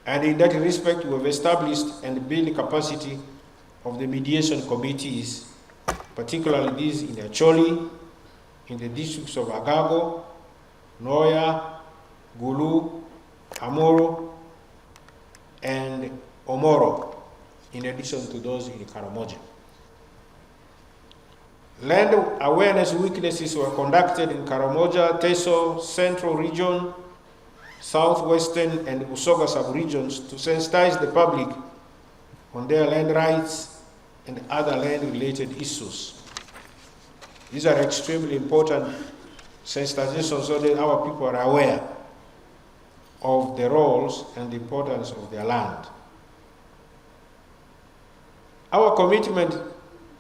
And in that respect, we have established and built capacity of the mediation committees, particularly these in Acholi, in the districts of Agago, Noya, Gulu, Amoro, and Omoro, in addition to those in Karamoja. Land awareness weeknesses were conducted in Karamoja, Teso, Central Region, Southwestern, and Usoga sub-regions to sensitize the public on their land rights and other land-related issues. These are extremely important sensitizations so that our people are aware of the roles and the importance of their land. Our commitment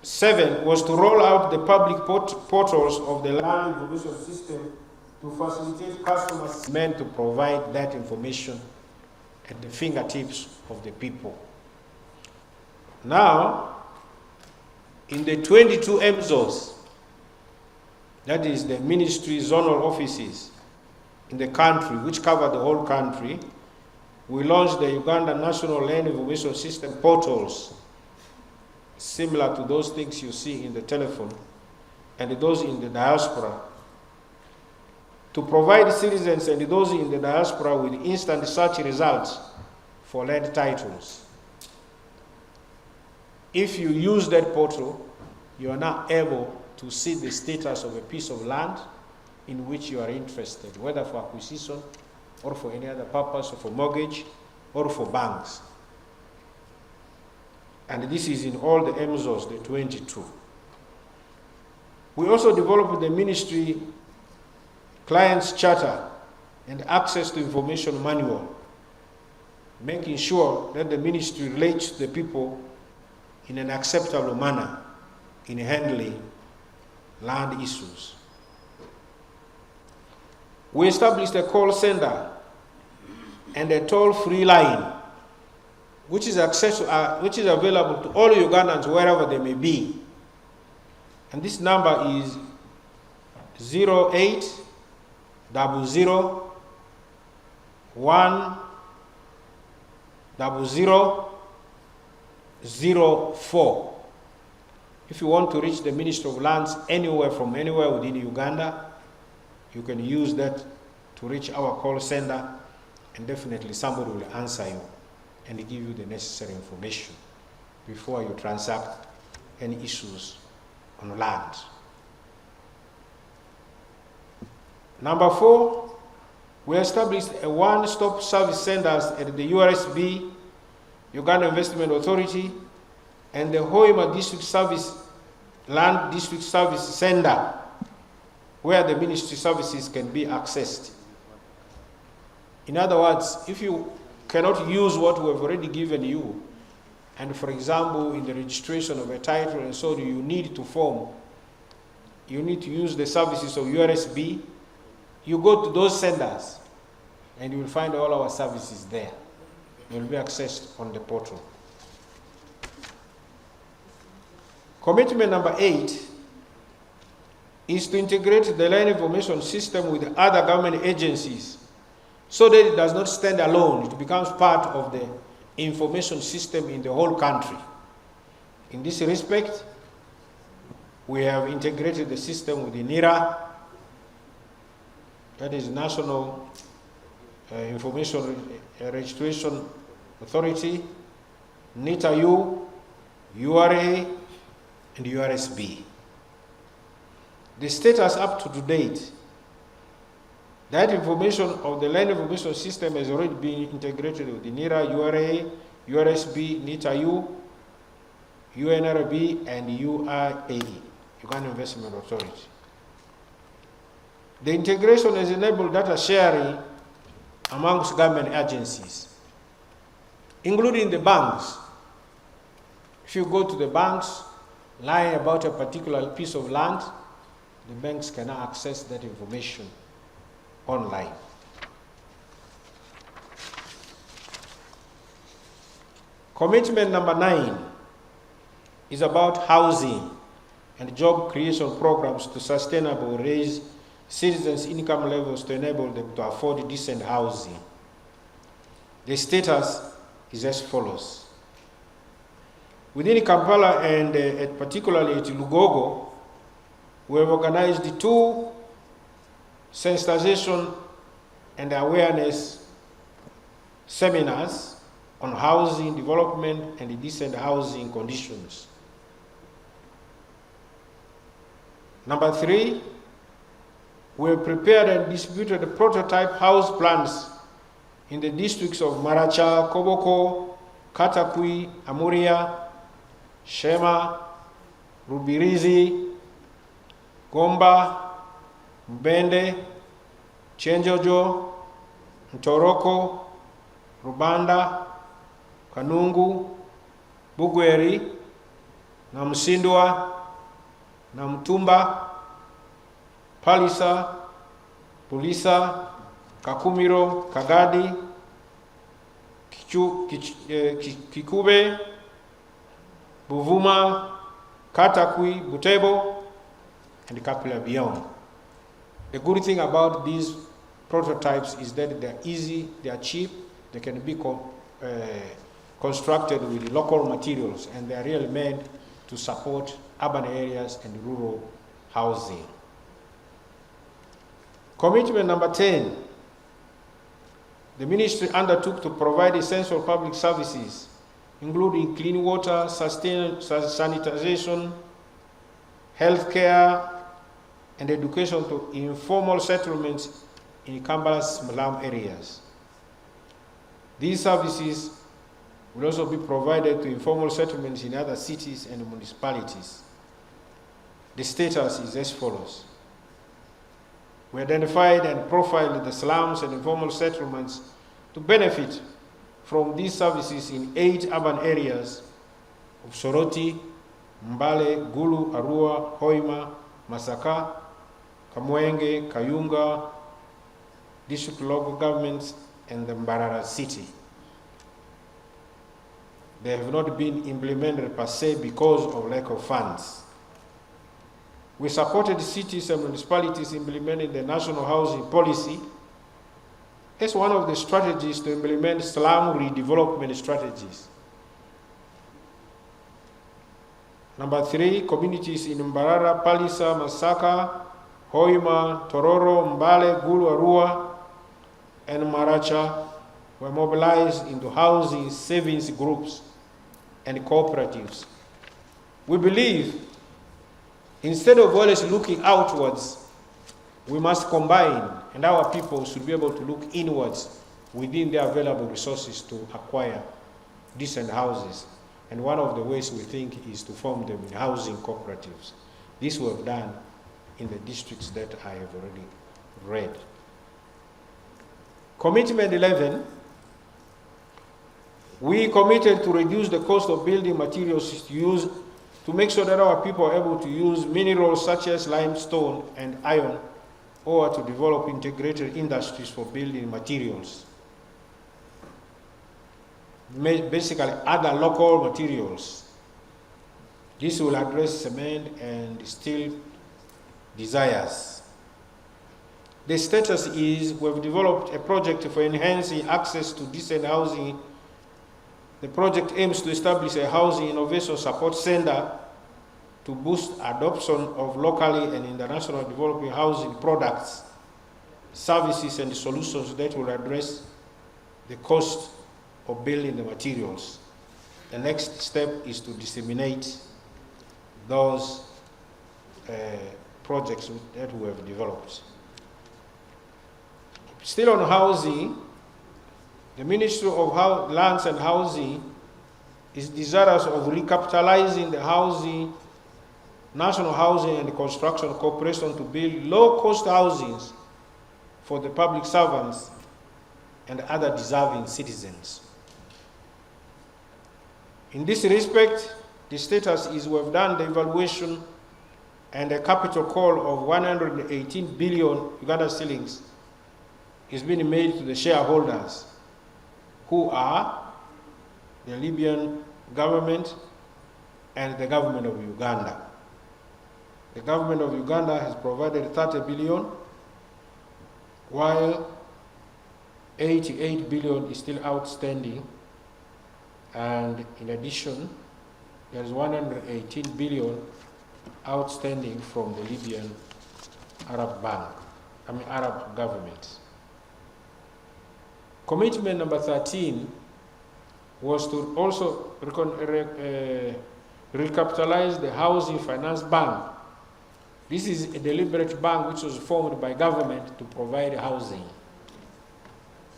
7 was to roll out the public portals of the land information system to facilitate customers meant to provide that information at the fingertips of the people. Now, in the 22 MZOs, that is the ministry zonal offices in the country, which cover the whole country, we launched the Uganda National Land Information System portals, similar to those things you see in the telephone and those in the diaspora, to provide citizens and those in the diaspora with instant search results for land titles. If you use that portal, you are now able to see the status of a piece of land in which you are interested, whether for acquisition or for any other purpose, or for mortgage or for banks. And this is in all the MZOs, the 22. We also developed the ministry client's charter and access to information manual, making sure that the ministry relates to the people in an acceptable manner in handling land issues. We established a call center and a toll-free line which is available to all Ugandans wherever they may be. And this number is 0800 10004. If you want to reach the Ministry of Lands from anywhere within Uganda, you can use that to reach our call center, and definitely somebody will answer you and give you the necessary information before you transact any issues on land. Number 4, we established a one-stop service centers at the URSB, Uganda Investment Authority, and the Hoima District Service, Land District Service Center, where the ministry services can be accessed. In other words, if you cannot use what we have already given you, and for example, in the registration of a title and so you need to use the services of URSB, you go to those centers and you will find all our services there. They will be accessed on the portal. Commitment number 8 is to integrate the land information system with other government agencies so that it does not stand alone. It becomes part of the information system in the whole country. In this respect, we have integrated the system with the NIRA, that is National Information Registration Authority, NITAU, URA, and URSB. The status up to date, that information of the land information system has already been integrated with the NIRA, URA, URSB, NITAU, UNRB, and UIAE, Uganda Investment Authority. The integration has enabled data sharing amongst government agencies, including the banks. If you go to the banks, lying about a particular piece of land, the banks cannot access that information online. Commitment number 9 is about housing and job creation programs to sustainably raise citizens' income levels to enable them to afford decent housing. The status is as follows. Within Kampala and particularly at Lugogo, we have organized 2 sensitization and awareness seminars on housing development and decent housing conditions. Number 3, we have prepared and distributed prototype house plans in the districts of Maracha, Koboko, Katakwi, Amuria, Shema, Rubirizi, Gomba, Mbende, Chenjojo, Ntoroko, Rubanda, Kanungu, Bugweri, Namsindwa, Namtumba, Palisa, Pulisa, Kakumiro, Kagadi, Kikube, Buvuma, Katakwi, Butebo, and Kapila beyond. The good thing about these prototypes is that they're easy, they are cheap, they can be constructed with local materials, and they are really made to support urban areas and rural housing. Commitment number 10, the ministry undertook to provide essential public services, including clean water, sanitization, healthcare, and education to informal settlements in Kampala's slum areas. These services will also be provided to informal settlements in other cities and municipalities. The status is as follows. We identified and profiled the slums and informal settlements to benefit from these services in 8 urban areas of Soroti, Mbale, Gulu, Arua, Hoima, Masaka, Kamwenge, Kayunga, district local governments, and the Mbarara city. They have not been implemented per se because of lack of funds. We supported cities and municipalities implementing the national housing policy as one of the strategies to implement slum redevelopment strategies. Number 3, communities in Mbarara, Palisa, Masaka, Hoima, Tororo, Mbale, Gulu, Arua, and Maracha were mobilized into housing savings groups and cooperatives. We believe instead of always looking outwards, we must combine, and our people should be able to look inwards within their available resources to acquire decent houses. And one of the ways we think is to form them in housing cooperatives. This we have done in the districts that I have already read. Commitment 11, we committed to reduce the cost of building materials used to make sure that our people are able to use minerals such as limestone and iron, or to develop integrated industries for building materials. Basically, other local materials. This will address cement and steel desires. The status is we've developed a project for enhancing access to decent housing. The project aims to establish a housing innovation support center to boost adoption of locally and international developing housing products, services, and solutions that will address the cost of building the materials. The next step is to disseminate those projects that we have developed. Still on housing, the Ministry of Lands and Housing is desirous of recapitalizing the housing, National Housing and Construction Corporation to build low-cost housings for the public servants and other deserving citizens. In this respect, the status is we have done the evaluation, and a capital call of 118 billion Uganda shillings is being made to the shareholders, who are the Libyan government and the government of Uganda. The government of Uganda has provided 30 billion, while 88 billion is still outstanding, and in addition, there is 118 billion outstanding from the Libyan Arab government. Commitment number 13 was to also recapitalize the Housing Finance Bank. This is a deliberate bank which was formed by government to provide housing,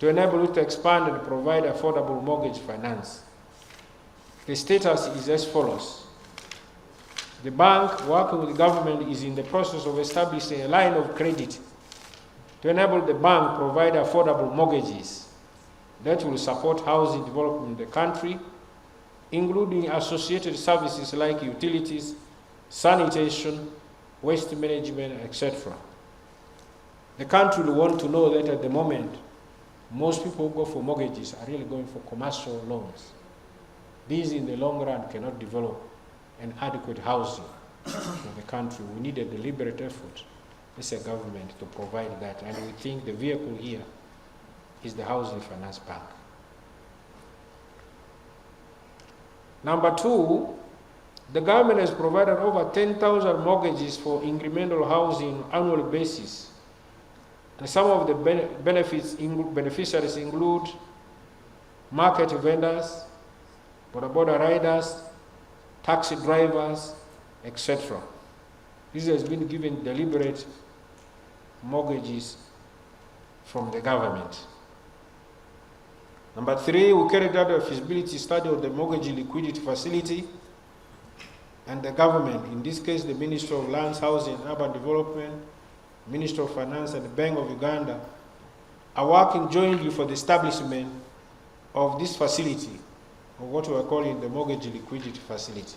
to enable it to expand and provide affordable mortgage finance. The status is as follows. The bank, working with the government, is in the process of establishing a line of credit to enable the bank to provide affordable mortgages that will support housing development in the country, including associated services like utilities, sanitation, waste management, etc. The country will want to know that at the moment, most people who go for mortgages are really going for commercial loans. These in the long run cannot develop an adequate housing for the country. We need a deliberate effort as a government to provide that, and we think the vehicle here is the Housing Finance Bank. Number 2, the government has provided over 10,000 mortgages for incremental housing on an annual basis. And some of the beneficiaries include market vendors, border riders, taxi drivers, etc. This has been given deliberate mortgages from the government. Number 3, we carried out a feasibility study of the mortgage liquidity facility, and the government, in this case the Ministry of Lands, Housing and Urban Development, Ministry of Finance and the Bank of Uganda, are working jointly for the establishment of this facility, or what we are calling the mortgage liquidity facility.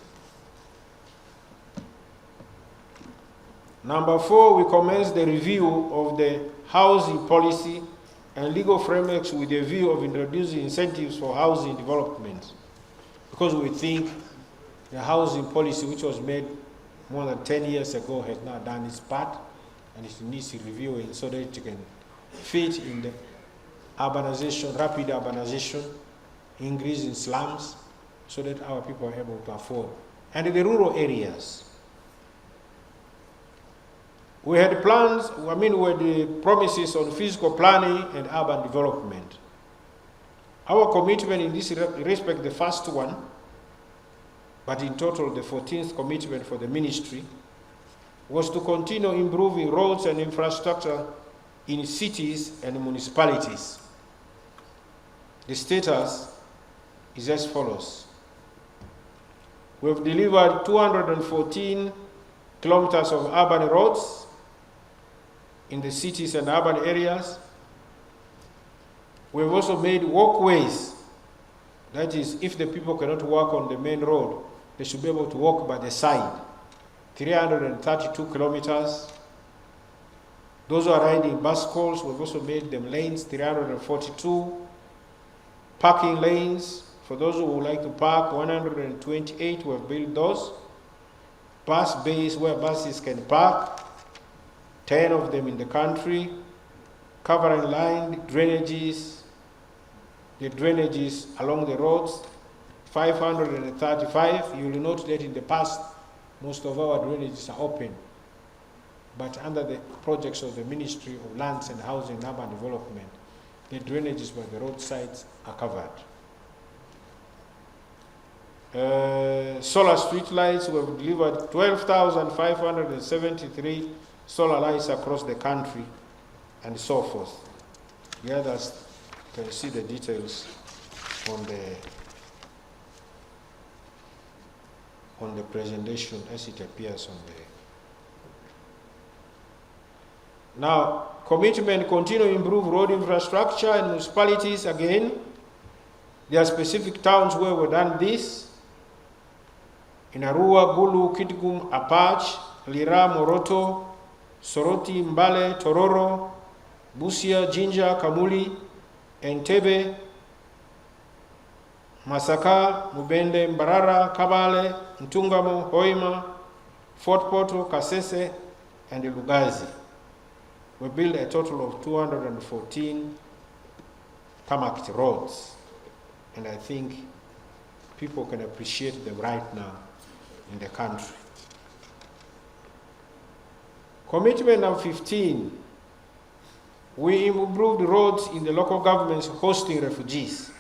Number 4, we commenced the review of the housing policy and legal frameworks with a view of introducing incentives for housing development, because we think the housing policy, which was made more than 10 years ago, has not done its part, and it needs reviewing so that it can fit in the urbanization, rapid urbanization, increase in slums, so that our people are able to afford. And in the rural areas, we had plans, we had the promises on physical planning and urban development. Our commitment in this respect, the first one, but in total the 14th commitment for the ministry, was to continue improving roads and infrastructure in cities and municipalities. The status is as follows. We have delivered 214 kilometers of urban roads in the cities and urban areas. We have also made walkways. That is, if the people cannot walk on the main road, they should be able to walk by the side. 332 kilometers. Those who are riding bicycles, we've also made them lanes, 342. Parking lanes, for those who would like to park, 128, we have built those. Bus bays where buses can park, 10 of them in the country. Covering line, drainages, the drainages along the roads, 535. You will note that in the past, most of our drainages are open. But under the projects of the Ministry of Lands and Housing and Urban Development, the drainages by the roadsides are covered. Solar street lights, we have delivered 12,573 solar lights across the country, and so forth. The others can see the details on the presentation as it appears on the. Now, commitment continue to improve road infrastructure in municipalities. Again, there are specific towns where we've done this. In Arua, Gulu, Kitgum, Apache, Lira, Moroto, Soroti, Mbale, Tororo, Busia, Jinja, Kamuli, Entebbe, Masaka, Mubende, Mbarara, Kabale, Ntungamo, Hoima, Fort Portal, Kasese, and Lugazi. We built a total of 214 tarmacked roads. And I think people can appreciate them right now in the country. Commitment number 15, we improved roads in the local governments hosting refugees.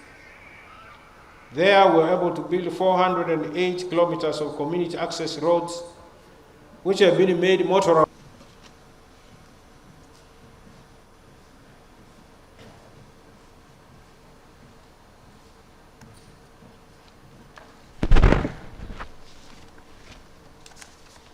There we were able to build 408 kilometers of community access roads, which have been made motorable